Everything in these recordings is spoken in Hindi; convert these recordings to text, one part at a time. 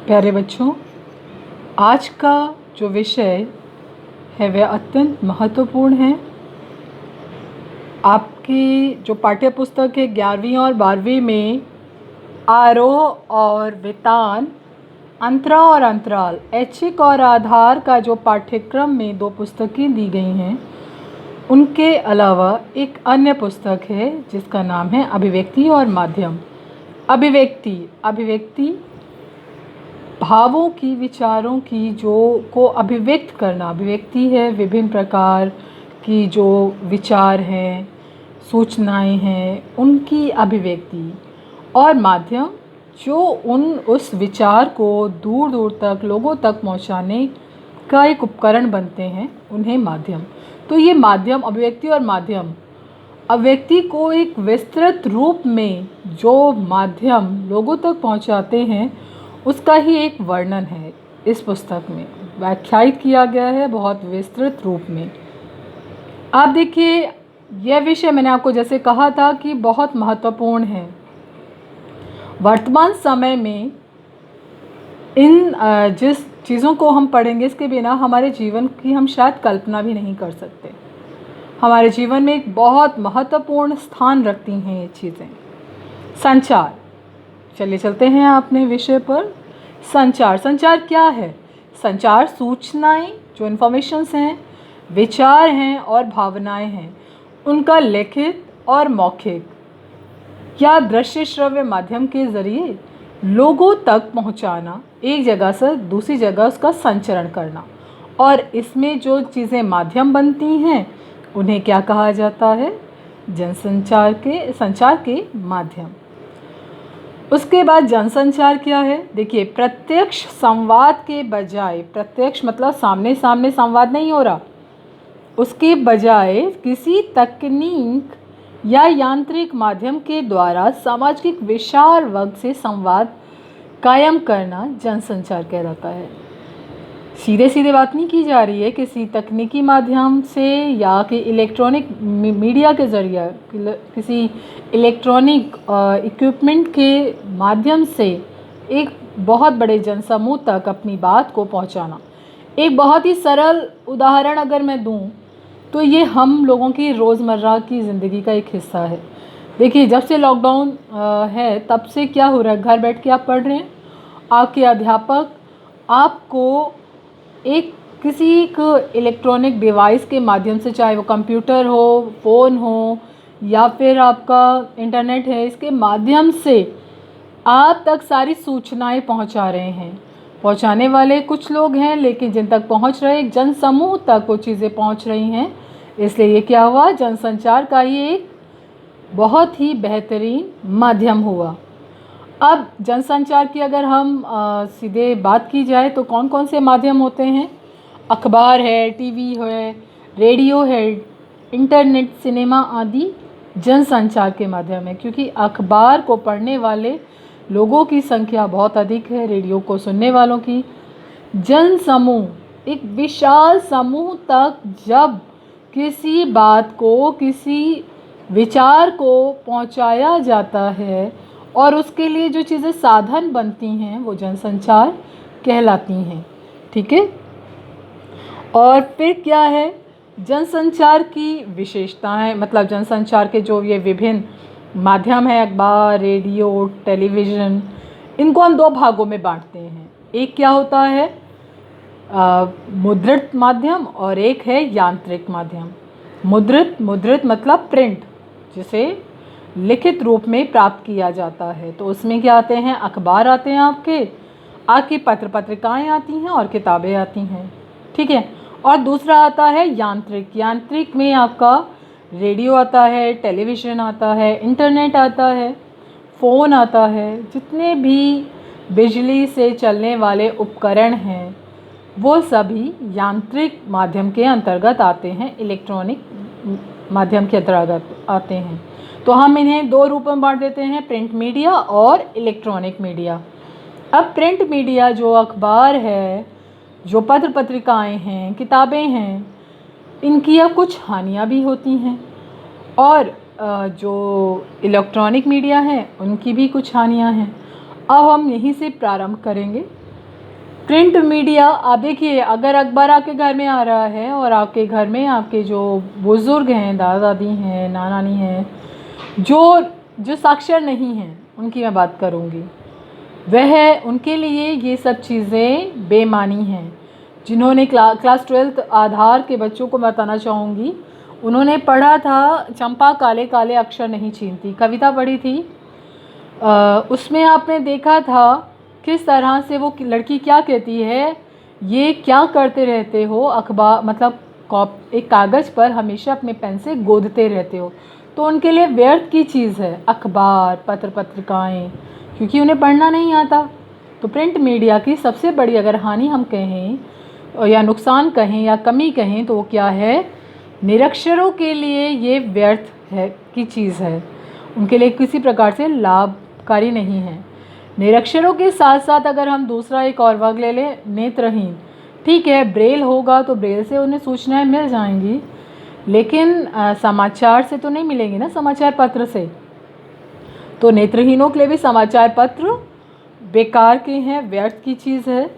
प्यारे बच्चों, आज का जो विषय है वह अत्यंत महत्वपूर्ण है। आपकी जो पाठ्य पुस्तक है 11वीं और 12वीं में आरोह और वितान, अंतरा और अंतराल, ऐच्छिक और आधार का जो पाठ्यक्रम में 2 पुस्तकें दी गई हैं, उनके अलावा एक अन्य पुस्तक है जिसका नाम है अभिव्यक्ति और माध्यम। अभिव्यक्ति भावों की, विचारों की जो को अभिव्यक्त करना। अभिव्यक्ति है विभिन्न प्रकार की जो विचार हैं, सूचनाएं हैं, उनकी अभिव्यक्ति। और माध्यम जो उस विचार को दूर दूर तक लोगों तक पहुंचाने का एक उपकरण बनते हैं, उन्हें माध्यम। तो ये माध्यम, अभिव्यक्ति और माध्यम, अभिव्यक्ति को एक विस्तृत रूप में जो माध्यम लोगों तक पहुंचाते हैं उसका ही एक वर्णन है इस पुस्तक में, व्याख्यायित किया गया है बहुत विस्तृत रूप में। आप देखिए, यह विषय मैंने आपको जैसे कहा था कि बहुत महत्वपूर्ण है। वर्तमान समय में इन जिस चीज़ों को हम पढ़ेंगे इसके बिना हमारे जीवन की हम शायद कल्पना भी नहीं कर सकते। हमारे जीवन में एक बहुत महत्वपूर्ण स्थान रखती हैं ये चीज़ें। संचार, चलिए चलते हैं अपने विषय पर। संचार क्या है? संचार सूचनाएं, जो इन्फॉर्मेशंस हैं, विचार हैं और भावनाएं हैं, उनका लिखित और मौखिक या दृश्य श्रव्य माध्यम के ज़रिए लोगों तक पहुंचाना, एक जगह से दूसरी जगह उसका संचरण करना। और इसमें जो चीज़ें माध्यम बनती हैं उन्हें क्या कहा जाता है? संचार के माध्यम। उसके बाद जनसंचार क्या है? देखिए, प्रत्यक्ष संवाद के बजाय, प्रत्यक्ष मतलब सामने सामने संवाद नहीं हो रहा, उसके बजाय किसी तकनीक या यांत्रिक माध्यम के द्वारा सामाजिक विशाल वर्ग से संवाद कायम करना जनसंचार कहलाता है। सीधे सीधे बात नहीं की जा रही है, किसी तकनीकी माध्यम से या कि इलेक्ट्रॉनिक मीडिया के ज़रिए, किसी इलेक्ट्रॉनिक इक्विपमेंट के माध्यम से एक बहुत बड़े जनसमूह तक अपनी बात को पहुंचाना। एक बहुत ही सरल उदाहरण अगर मैं दूं तो ये हम लोगों की रोज़मर्रा की ज़िंदगी का एक हिस्सा है। देखिए, जब से लॉकडाउन है तब से क्या हो रहा है, घर बैठ के आप पढ़ रहे हैं, आपके अध्यापक आपको किसी एक इलेक्ट्रॉनिक डिवाइस के माध्यम से, चाहे वो कंप्यूटर हो, फ़ोन हो या फिर आपका इंटरनेट है, इसके माध्यम से आप तक सारी सूचनाएं पहुंचा रहे हैं। पहुंचाने वाले कुछ लोग हैं, लेकिन जिन तक पहुंच रहे, एक जनसमूह तक वो चीज़ें पहुंच रही हैं। इसलिए ये क्या हुआ? जनसंचार का ही एक बहुत ही बेहतरीन माध्यम हुआ। अब जनसंचार की अगर हम सीधे बात की जाए तो कौन कौन से माध्यम होते हैं? अखबार है, टीवी है, रेडियो है, इंटरनेट, सिनेमा आदि जनसंचार के माध्यम है। क्योंकि अखबार को पढ़ने वाले लोगों की संख्या बहुत अधिक है, रेडियो को सुनने वालों की। जनसमूह, एक विशाल समूह तक जब किसी बात को, किसी विचार को पहुंचाया जाता है और उसके लिए जो चीज़ें साधन बनती हैं वो जनसंचार कहलाती हैं। ठीक है। और फिर क्या है जनसंचार की विशेषताएं? मतलब जनसंचार के जो ये विभिन्न माध्यम है, अखबार, रेडियो, टेलीविज़न, इनको हम 2 भागों में बांटते हैं। एक क्या होता है? मुद्रित माध्यम, और एक है यांत्रिक माध्यम। मुद्रित मतलब प्रिंट, जिसे लिखित रूप में प्राप्त किया जाता है। तो उसमें क्या आते हैं? अखबार आते हैं, आपकी पत्र पत्रिकाएं आती हैं और किताबें आती हैं। ठीक है। और दूसरा आता है यांत्रिक में आपका रेडियो आता है, टेलीविज़न आता है, इंटरनेट आता है, फ़ोन आता है। जितने भी बिजली से चलने वाले उपकरण हैं वो सभी यांत्रिक माध्यम के अंतर्गत आते हैं, इलेक्ट्रॉनिक माध्यम के अंतर्गत आते हैं। तो हम इन्हें 2 रूप में बांट देते हैं, प्रिंट मीडिया और इलेक्ट्रॉनिक मीडिया। अब प्रिंट मीडिया जो अखबार है, जो पत्र पत्रिकाएं हैं, किताबें हैं, इनकी अब कुछ हानियाँ भी होती हैं, और जो इलेक्ट्रॉनिक मीडिया है उनकी भी कुछ हानियाँ हैं। अब हम यहीं से प्रारंभ करेंगे प्रिंट मीडिया, आप देखिए अगर अखबार आपके घर में आ रहा है और आपके घर में आपके जो बुज़ुर्ग हैं, दादा दादी हैं, नाना नानी हैं, जो जो साक्षर नहीं हैं उनकी मैं बात करूँगी, वह उनके लिए ये सब चीज़ें बेमानी हैं। जिन्होंने क्लास 12th आधार के बच्चों को मैं बताना चाहूँगी, उन्होंने पढ़ा था चंपा काले काले अक्षर नहीं छीनती, कविता पढ़ी थी। उसमें आपने देखा था किस तरह से वो लड़की क्या कहती है, ये क्या करते रहते हो, अखबार मतलब एक कागज़ पर हमेशा अपने पेन से गोदते रहते हो। तो उनके लिए व्यर्थ की चीज़ है अखबार, पत्र पत्रिकाएं, क्योंकि उन्हें पढ़ना नहीं आता। तो प्रिंट मीडिया की सबसे बड़ी अगर हानि हम कहें या नुकसान कहें या कमी कहें तो वो क्या है, निरक्षरों के लिए ये व्यर्थ है की चीज़ है, उनके लिए किसी प्रकार से लाभकारी नहीं है। निरक्षरों के साथ साथ अगर हम दूसरा एक और वर्ग ले लें, नेत्रहीन, ठीक है ब्रेल होगा तो ब्रेल से उन्हें सूचनाएं मिल जाएंगी, लेकिन समाचार से तो नहीं मिलेंगी ना, समाचार पत्र से। तो नेत्रहीनों के लिए भी समाचार पत्र बेकार के हैं, व्यर्थ की चीज़ है।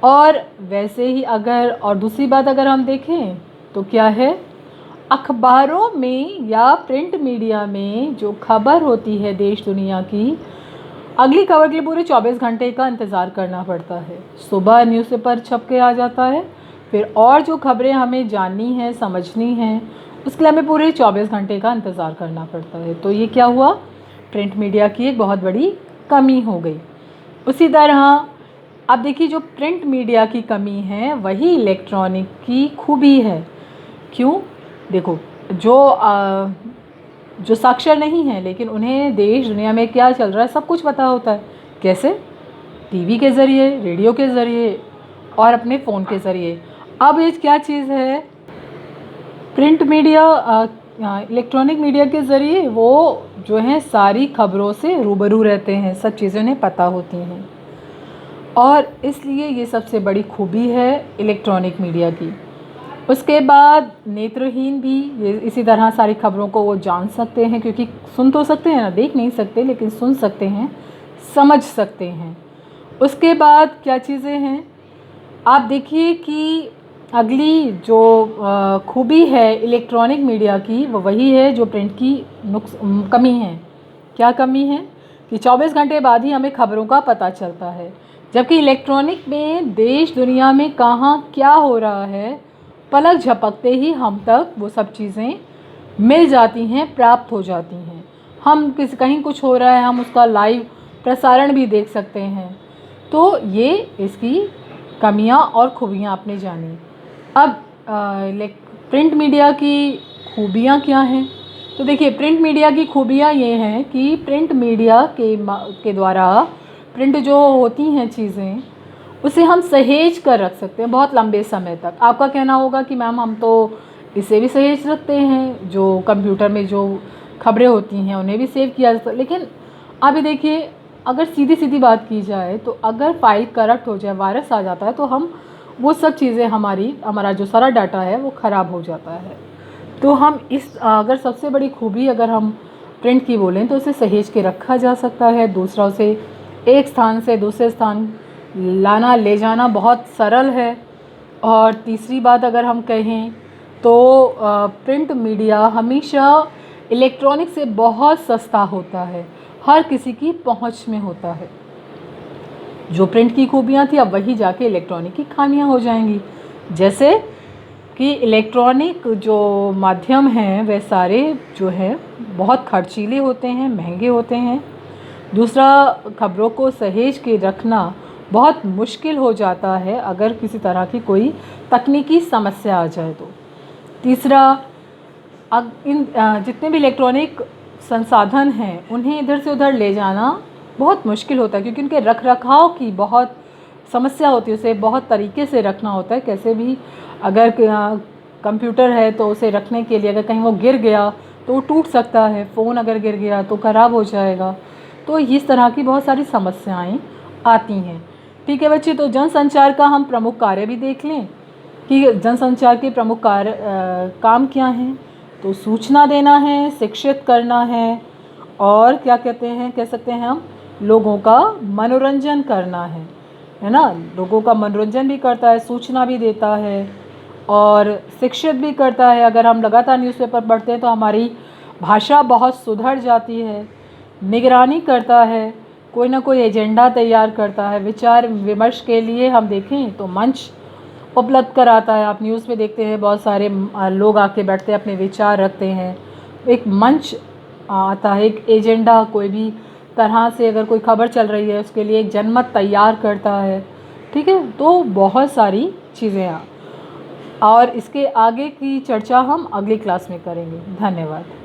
और वैसे ही अगर और दूसरी बात अगर हम देखें तो क्या है, अखबारों में या प्रिंट मीडिया में जो खबर होती है देश दुनिया की, अगली खबर के लिए पूरे 24 घंटे का इंतज़ार करना पड़ता है। सुबह न्यूज़पेपर छप के आ जाता है, फिर और जो खबरें हमें जाननी है, समझनी हैं, उसके लिए हमें पूरे 24 घंटे का इंतज़ार करना पड़ता है। तो ये क्या हुआ, प्रिंट मीडिया की एक बहुत बड़ी कमी हो गई। उसी तरह अब देखिए जो प्रिंट मीडिया की कमी है वही इलेक्ट्रॉनिक की खूबी है। क्यों, देखो जो साक्षर नहीं है लेकिन उन्हें देश दुनिया में क्या चल रहा है सब कुछ पता होता है। कैसे, टीवी के ज़रिए, रेडियो के ज़रिए और अपने फ़ोन के ज़रिए। अब ये क्या चीज़ है, प्रिंट मीडिया इलेक्ट्रॉनिक मीडिया के ज़रिए वो जो हैं सारी खबरों से रूबरू रहते हैं, सब चीज़ें उन्हें पता होती हैं, और इसलिए ये सबसे बड़ी खूबी है इलेक्ट्रॉनिक मीडिया की। उसके बाद नेत्रहीन भी ये इसी तरह सारी खबरों को वो जान सकते हैं, क्योंकि सुन तो सकते हैं ना, देख नहीं सकते, लेकिन सुन सकते हैं, समझ सकते हैं। उसके बाद क्या चीज़ें हैं, आप देखिए कि अगली जो खूबी है इलेक्ट्रॉनिक मीडिया की वो वही है जो प्रिंट की कमी है। क्या कमी है कि 24 घंटे बाद ही हमें खबरों का पता चलता है, जबकि इलेक्ट्रॉनिक में देश दुनिया में कहाँ क्या हो रहा है पलक झपकते ही हम तक वो सब चीज़ें मिल जाती हैं, प्राप्त हो जाती हैं। हम कहीं कुछ हो रहा है हम उसका लाइव प्रसारण भी देख सकते हैं। तो ये इसकी कमियां और खूबियां आपने जानी। अब प्रिंट मीडिया की खूबियां क्या हैं, तो देखिए प्रिंट मीडिया की खूबियां ये हैं कि प्रिंट मीडिया के द्वारा प्रिंट जो होती हैं चीज़ें उसे हम सहेज कर रख सकते हैं बहुत लंबे समय तक। आपका कहना होगा कि मैम हम तो इसे भी सहेज रखते हैं, जो कंप्यूटर में जो खबरें होती हैं उन्हें भी सेव किया जाता है, लेकिन अभी देखिए अगर सीधी सीधी बात की जाए तो अगर फाइल करप्ट हो जाए, वायरस आ जाता है, तो हम वो सब चीज़ें हमारा जो सारा डाटा है वो ख़राब हो जाता है। तो हम अगर सबसे बड़ी खूबी अगर हम प्रिंट की बोलें तो उसे सहेज के रखा जा सकता है। दूसरा, उसे एक स्थान से दूसरे स्थान लाना ले जाना बहुत सरल है। और तीसरी बात अगर हम कहें तो प्रिंट मीडिया हमेशा इलेक्ट्रॉनिक से बहुत सस्ता होता है, हर किसी की पहुंच में होता है। जो प्रिंट की खूबियां थी अब वही जाके इलेक्ट्रॉनिक की खामियां हो जाएंगी, जैसे कि इलेक्ट्रॉनिक जो माध्यम हैं वह सारे जो है बहुत खर्चीले होते हैं, महंगे होते हैं। दूसरा, खबरों को सहेज के रखना बहुत मुश्किल हो जाता है अगर किसी तरह की कोई तकनीकी समस्या आ जाए तो। तीसरा, जितने भी इलेक्ट्रॉनिक संसाधन हैं उन्हें इधर से उधर ले जाना बहुत मुश्किल होता है, क्योंकि उनके रख रखाव की बहुत समस्या होती है। उसे बहुत तरीके से रखना होता है, कैसे भी अगर कंप्यूटर है तो उसे रखने के लिए अगर कहीं वो गिर गया तो वो टूट सकता है, फ़ोन अगर गिर गया तो ख़राब हो जाएगा। तो इस तरह की बहुत सारी समस्याएं आती हैं। ठीक है बच्चे, तो जनसंचार का हम प्रमुख कार्य भी देख लें कि जनसंचार के प्रमुख काम क्या हैं। तो सूचना देना है, शिक्षित करना है, और क्या कहते हैं, कह सकते हैं हम, लोगों का मनोरंजन करना है। है ना। लोगों का मनोरंजन भी करता है, सूचना भी देता है और शिक्षित भी करता है। अगर हम लगातार न्यूज़पेपर पढ़ते हैं तो हमारी भाषा बहुत सुधर जाती है। निगरानी करता है, कोई ना कोई एजेंडा तैयार करता है। विचार विमर्श के लिए हम देखें तो मंच उपलब्ध कराता है। आप न्यूज़ में देखते हैं बहुत सारे लोग आके बैठते हैं, अपने विचार रखते हैं। एक मंच आता है, एक एजेंडा, कोई भी तरह से अगर कोई खबर चल रही है उसके लिए एक जनमत तैयार करता है। ठीक है, तो बहुत सारी चीज़ें हैं और इसके आगे की चर्चा हम अगली क्लास में करेंगे। धन्यवाद।